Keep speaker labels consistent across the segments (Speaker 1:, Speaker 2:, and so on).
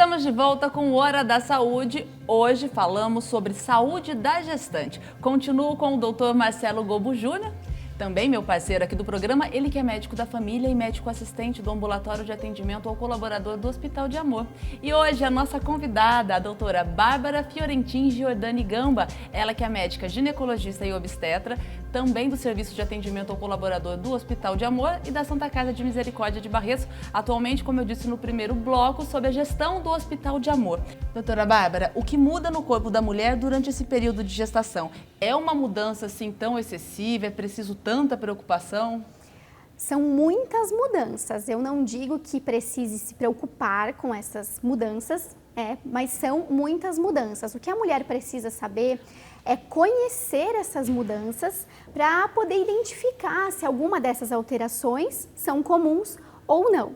Speaker 1: Estamos de volta com o Hora da Saúde. Hoje falamos sobre saúde da gestante. Continuo com o Dr. Marcelo Gobo Júnior, também meu parceiro aqui do programa, ele que é médico da família e médico assistente do ambulatório de atendimento ao colaborador do Hospital de Amor. E hoje a nossa convidada, a doutora Bárbara Fiorentin Giordani Gamba, ela que é médica ginecologista e obstetra, também do Serviço de Atendimento ao Colaborador do Hospital de Amor e da Santa Casa de Misericórdia de Barretos, atualmente, como eu disse no primeiro bloco, sob a gestão do Hospital de Amor. Doutora Bárbara, o que muda no corpo da mulher durante esse período de gestação? É uma mudança assim tão excessiva? É preciso tanta preocupação?
Speaker 2: São muitas mudanças. Eu não digo que precise se preocupar com essas mudanças, mas são muitas mudanças. O que a mulher precisa saber é conhecer essas mudanças para poder identificar se alguma dessas alterações são comuns ou não.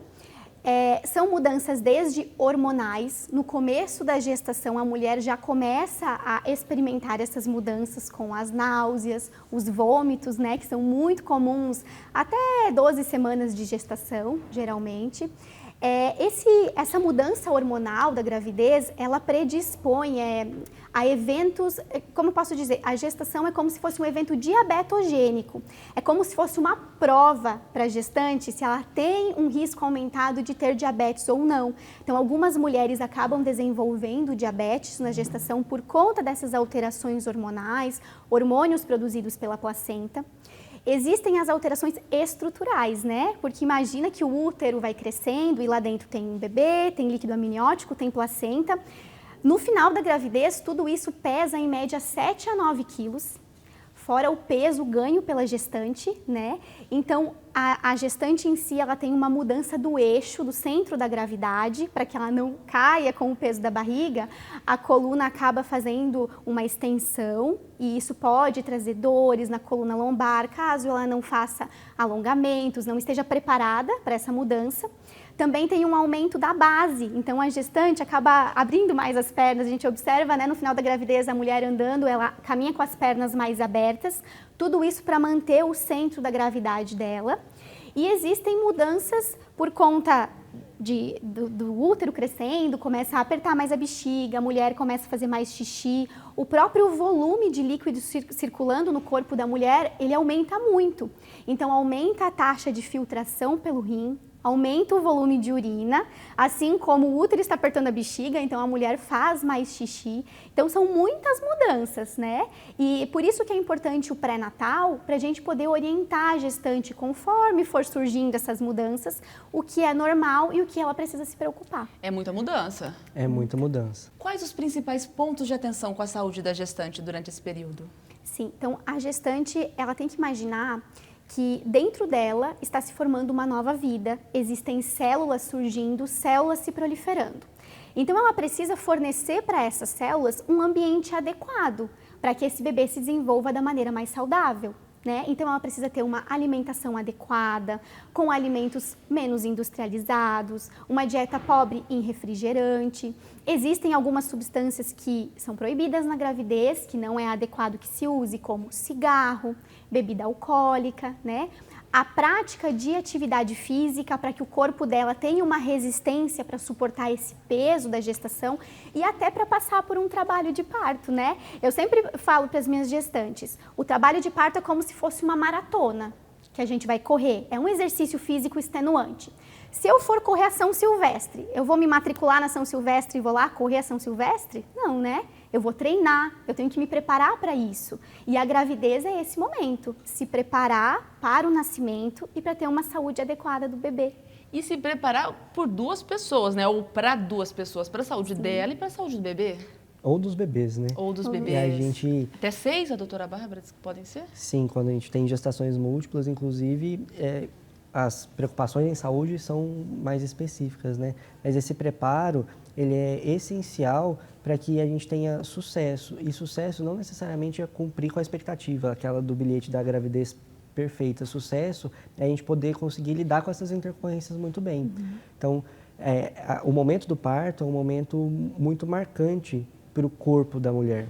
Speaker 2: São mudanças desde hormonais. No começo da gestação, a mulher já começa a experimentar essas mudanças com as náuseas, os vômitos, né, que são muito comuns até 12 semanas de gestação, geralmente. Essa mudança hormonal da gravidez, ela predispõe a eventos, como eu posso dizer, a gestação é como se fosse um evento diabetogênico. É como se fosse uma prova para a gestante se ela tem um risco aumentado de ter diabetes ou não. Então, algumas mulheres acabam desenvolvendo diabetes na gestação por conta dessas alterações hormonais, hormônios produzidos pela placenta. Existem as alterações estruturais, né? Porque imagina que o útero vai crescendo e lá dentro tem um bebê, tem líquido amniótico, tem placenta. No final da gravidez, tudo isso pesa em média 7 a 9 quilos, fora o peso ganho pela gestante, né? Então, a gestante em si, ela tem uma mudança do eixo, do centro da gravidade, para que ela não caia com o peso da barriga. A coluna acaba fazendo uma extensão e isso pode trazer dores na coluna lombar, caso ela não faça alongamentos, não esteja preparada para essa mudança. Também tem um aumento da base, então a gestante acaba abrindo mais as pernas. A gente observa, né, no final da gravidez, a mulher andando, ela caminha com as pernas mais abertas, tudo isso para manter o centro da gravidade dela. E existem mudanças por conta do útero crescendo, começa a apertar mais a bexiga, a mulher começa a fazer mais xixi. O próprio volume de líquido circulando no corpo da mulher, ele aumenta muito. Então, aumenta a taxa de filtração pelo rim, aumenta o volume de urina, assim como o útero está apertando a bexiga, então a mulher faz mais xixi. Então são muitas mudanças, né? E por isso que é importante o pré-natal, para a gente poder orientar a gestante conforme for surgindo essas mudanças, o que é normal e o que ela precisa se preocupar.
Speaker 1: É muita mudança?
Speaker 3: É muita mudança.
Speaker 1: Quais os principais pontos de atenção com a saúde da gestante durante esse período?
Speaker 2: Sim, então a gestante, ela tem que imaginar que dentro dela está se formando uma nova vida, existem células surgindo, células se proliferando. Então ela precisa fornecer para essas células um ambiente adequado para que esse bebê se desenvolva da maneira mais saudável, né? Então ela precisa ter uma alimentação adequada, com alimentos menos industrializados, uma dieta pobre em refrigerante. Existem algumas substâncias que são proibidas na gravidez, que não é adequado que se use, como cigarro, bebida alcoólica, né? A prática de atividade física para que o corpo dela tenha uma resistência para suportar esse peso da gestação e até para passar por um trabalho de parto, né? Eu sempre falo para as minhas gestantes, o trabalho de parto é como se fosse uma maratona que a gente vai correr, é um exercício físico extenuante. Se eu for correr a São Silvestre, eu vou me matricular na São Silvestre e vou lá correr a São Silvestre? Não, né? Eu vou treinar, eu tenho que me preparar para isso. E a gravidez é esse momento, se preparar para o nascimento e para ter uma saúde adequada do bebê.
Speaker 1: E se preparar por duas pessoas, né? Ou para duas pessoas, para a saúde dela e para a saúde do bebê.
Speaker 3: Ou dos bebês, né?
Speaker 1: Ou dos bebês.
Speaker 3: E a gente...
Speaker 1: Até 6, a doutora Bárbara disse que podem ser?
Speaker 3: Sim, quando a gente tem gestações múltiplas, inclusive, as preocupações em saúde são mais específicas, né? Mas esse preparo, ele é essencial para que a gente tenha sucesso. E sucesso não necessariamente é cumprir com a expectativa, aquela do bilhete da gravidez perfeita. Sucesso é a gente poder conseguir lidar com essas intercorrências muito bem. Então, o momento do parto é um momento muito marcante para o corpo da mulher.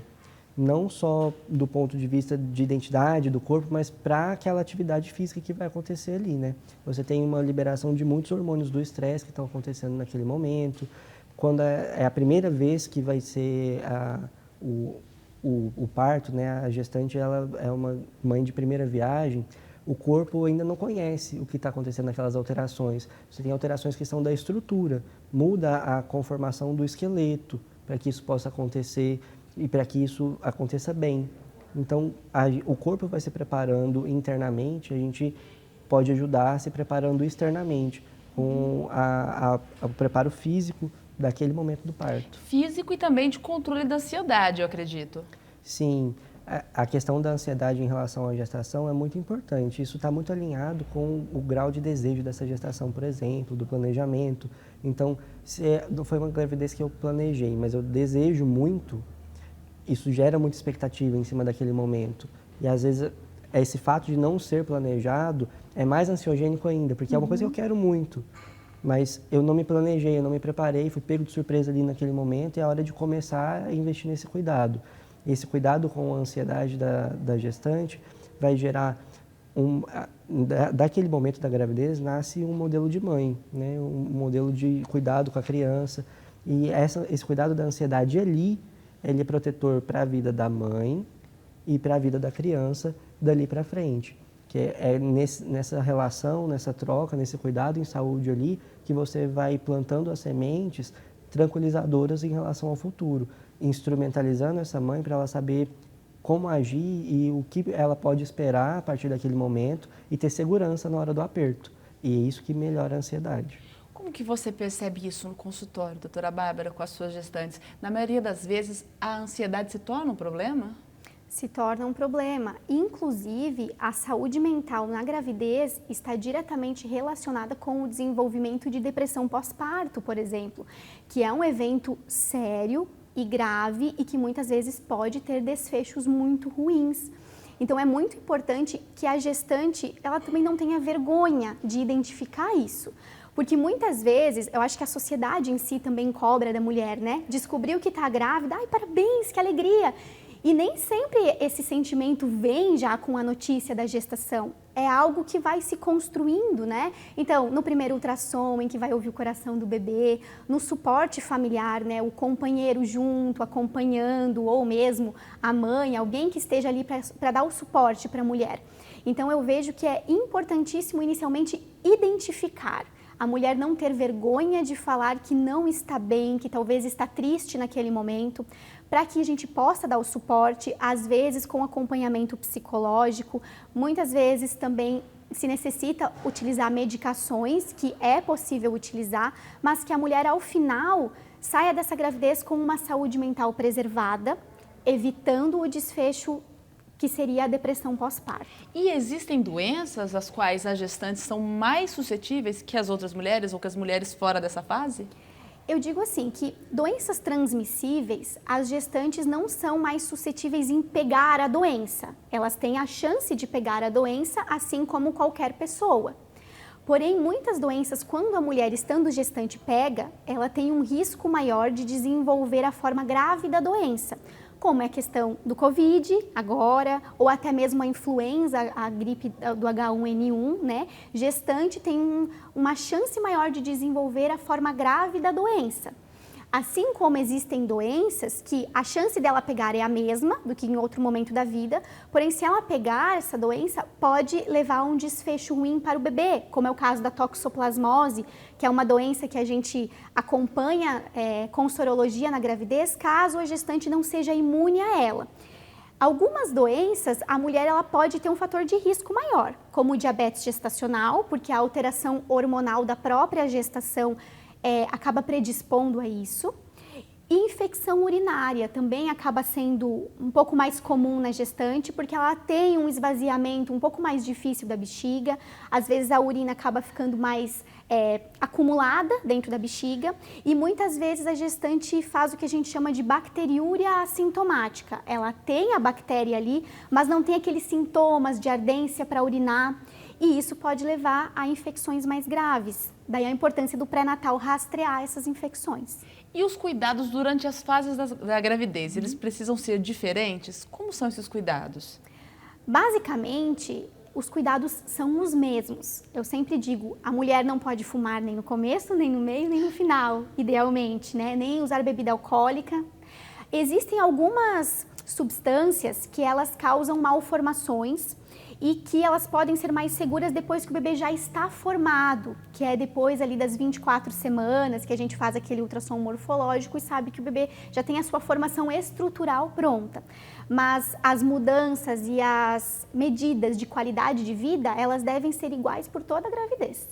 Speaker 3: Não só do ponto de vista de identidade do corpo, mas para aquela atividade física que vai acontecer ali, né? Você tem uma liberação de muitos hormônios do estresse que estão acontecendo naquele momento, quando é a primeira vez que vai ser o parto, né? A gestante ela é uma mãe de primeira viagem, o corpo ainda não conhece o que está acontecendo naquelas alterações. Você tem alterações que são da estrutura, muda a conformação do esqueleto para que isso possa acontecer e para que isso aconteça bem. Então, o corpo vai se preparando internamente, a gente pode ajudar se preparando externamente, com o preparo físico daquele momento do parto.
Speaker 1: Físico e também de controle da ansiedade, eu acredito.
Speaker 3: Sim, a questão da ansiedade em relação à gestação é muito importante. Isso está muito alinhado com o grau de desejo dessa gestação, por exemplo, do planejamento. Então, se não foi uma gravidez que eu planejei, mas eu desejo muito, isso gera muita expectativa em cima daquele momento. E às vezes esse fato de não ser planejado é mais ansiogênico ainda, porque é uma coisa que eu quero muito, mas eu não me planejei, eu não me preparei, fui pego de surpresa ali naquele momento e é hora de começar a investir nesse cuidado. Esse cuidado com a ansiedade da gestante vai gerar, daquele momento da gravidez, nasce um modelo de mãe, né? Um modelo de cuidado com a criança. E esse cuidado da ansiedade ali, ele é protetor para a vida da mãe e para a vida da criança dali para frente. Que é nessa relação, nessa troca, nesse cuidado em saúde ali, que você vai plantando as sementes tranquilizadoras em relação ao futuro, instrumentalizando essa mãe para ela saber como agir e o que ela pode esperar a partir daquele momento e ter segurança na hora do aperto. E é isso que melhora a ansiedade.
Speaker 1: Como que você percebe isso no consultório, doutora Bárbara, com as suas gestantes? Na maioria das vezes, a ansiedade se torna um problema?
Speaker 2: Se torna um problema. Inclusive, a saúde mental na gravidez está diretamente relacionada com o desenvolvimento de depressão pós-parto, por exemplo, que é um evento sério e grave e que muitas vezes pode ter desfechos muito ruins. Então, é muito importante que a gestante, ela também não tenha vergonha de identificar isso. Porque muitas vezes, eu acho que a sociedade em si também cobra da mulher, né? Descobriu que está grávida, ai, parabéns, que alegria! E nem sempre esse sentimento vem já com a notícia da gestação. É algo que vai se construindo, né? Então, no primeiro ultrassom, em que vai ouvir o coração do bebê, no suporte familiar, né? O companheiro junto, acompanhando, ou mesmo a mãe, alguém que esteja ali para dar o suporte para a mulher. Então, eu vejo que é importantíssimo, inicialmente, identificar. A mulher não ter vergonha de falar que não está bem, que talvez está triste naquele momento, para que a gente possa dar o suporte, às vezes com acompanhamento psicológico, muitas vezes também se necessita utilizar medicações, que é possível utilizar, mas que a mulher ao final saia dessa gravidez com uma saúde mental preservada, evitando o desfecho que seria a depressão pós-parto.
Speaker 1: E existem doenças às quais as gestantes são mais suscetíveis que as outras mulheres ou que as mulheres fora dessa fase?
Speaker 2: Eu digo assim, que doenças transmissíveis, as gestantes não são mais suscetíveis em pegar a doença. Elas têm a chance de pegar a doença, assim como qualquer pessoa. Porém, muitas doenças, quando a mulher estando gestante pega, ela tem um risco maior de desenvolver a forma grave da doença, como é a questão do Covid agora, ou até mesmo a influenza, a gripe do H1N1, né? Gestante tem uma chance maior de desenvolver a forma grave da doença. Assim como existem doenças que a chance dela pegar é a mesma do que em outro momento da vida, porém se ela pegar essa doença pode levar a um desfecho ruim para o bebê, como é o caso da toxoplasmose, que é uma doença que a gente acompanha com sorologia na gravidez, caso a gestante não seja imune a ela. Algumas doenças, a mulher ela pode ter um fator de risco maior, como o diabetes gestacional, porque a alteração hormonal da própria gestação acaba predispondo a isso. E infecção urinária também acaba sendo um pouco mais comum na gestante, porque ela tem um esvaziamento um pouco mais difícil da bexiga. Às vezes a urina acaba ficando mais acumulada dentro da bexiga e muitas vezes a gestante faz o que a gente chama de bacteriúria assintomática. Ela tem a bactéria ali, mas não tem aqueles sintomas de ardência para urinar. E isso pode levar a infecções mais graves. Daí a importância do pré-natal rastrear essas infecções.
Speaker 1: E os cuidados durante as fases da gravidez, eles precisam ser diferentes? Como são esses cuidados?
Speaker 2: Basicamente, os cuidados são os mesmos. Eu sempre digo, a mulher não pode fumar nem no começo, nem no meio, nem no final, idealmente, né? Nem usar bebida alcoólica. Existem algumas substâncias que elas causam malformações e que elas podem ser mais seguras depois que o bebê já está formado, que é depois ali das 24 semanas que a gente faz aquele ultrassom morfológico e sabe que o bebê já tem a sua formação estrutural pronta. Mas as mudanças e as medidas de qualidade de vida, elas devem ser iguais por toda a gravidez.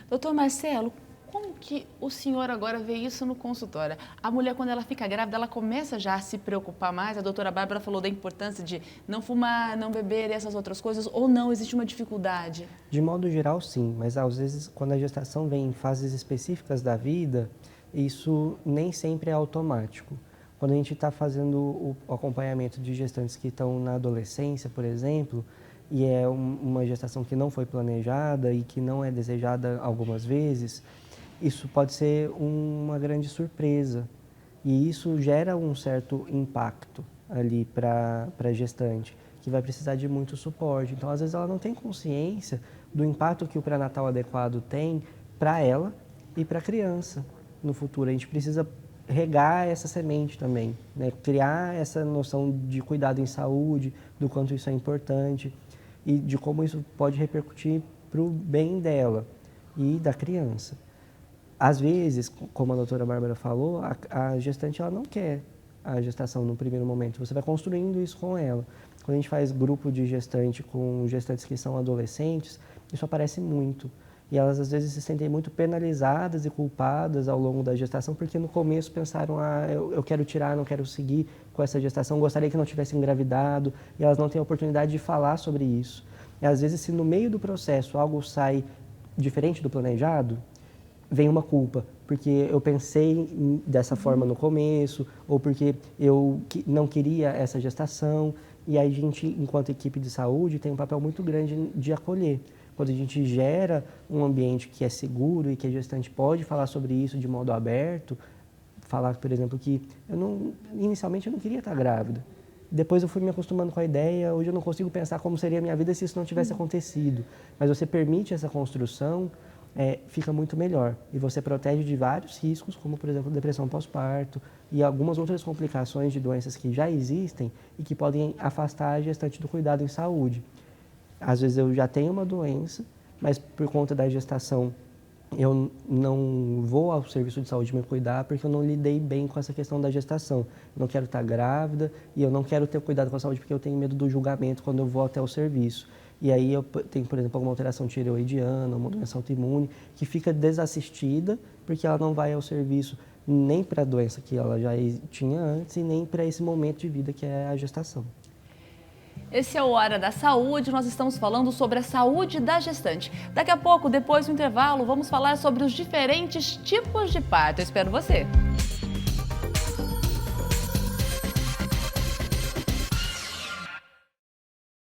Speaker 1: Doutor Marcelo, como que o senhor agora vê isso no consultório? A mulher, quando ela fica grávida, ela começa já a se preocupar mais? A doutora Bárbara falou da importância de não fumar, não beber e essas outras coisas, ou não? Existe uma dificuldade?
Speaker 3: De modo geral, sim, mas às vezes, quando a gestação vem em fases específicas da vida, isso nem sempre é automático. Quando a gente está fazendo o acompanhamento de gestantes que estão na adolescência, por exemplo, e é uma gestação que não foi planejada e que não é desejada algumas vezes, isso pode ser uma grande surpresa e isso gera um certo impacto ali para a gestante, que vai precisar de muito suporte. Então, às vezes, ela não tem consciência do impacto que o pré-natal adequado tem para ela e para a criança no futuro. A gente precisa regar essa semente também, né? Criar essa noção de cuidado em saúde, do quanto isso é importante e de como isso pode repercutir para o bem dela e da criança. Às vezes, como a doutora Bárbara falou, a gestante ela não quer a gestação no primeiro momento. Você vai construindo isso com ela. Quando a gente faz grupo de gestante com gestantes que são adolescentes, isso aparece muito. E elas, às vezes, se sentem muito penalizadas e culpadas ao longo da gestação, porque no começo pensaram, eu quero tirar, não quero seguir com essa gestação, gostaria que não tivesse engravidado, e elas não têm a oportunidade de falar sobre isso. E, às vezes, se no meio do processo algo sai diferente do planejado, vem uma culpa, porque eu pensei dessa forma no começo, ou porque eu não queria essa gestação, e aí a gente, enquanto equipe de saúde, tem um papel muito grande de acolher. Quando a gente gera um ambiente que é seguro e que a gestante pode falar sobre isso de modo aberto, falar, por exemplo, que inicialmente eu não queria estar grávida. Depois eu fui me acostumando com a ideia, hoje eu não consigo pensar como seria a minha vida se isso não tivesse acontecido. Mas você permite essa construção, fica muito melhor. E você protege de vários riscos, como, por exemplo, depressão pós-parto e algumas outras complicações de doenças que já existem e que podem afastar a gestante do cuidado em saúde. Às vezes eu já tenho uma doença, mas por conta da gestação eu não vou ao serviço de saúde me cuidar porque eu não lidei bem com essa questão da gestação. Eu não quero estar grávida e eu não quero ter cuidado com a saúde porque eu tenho medo do julgamento quando eu vou até o serviço. E aí eu tenho, por exemplo, alguma alteração tireoidiana, uma doença autoimune, que fica desassistida porque ela não vai ao serviço nem para a doença que ela já tinha antes e nem para esse momento de vida que é a gestação.
Speaker 1: Esse é o Hora da Saúde, nós estamos falando sobre a saúde da gestante. Daqui a pouco, depois do intervalo, vamos falar sobre os diferentes tipos de parto. Eu espero você!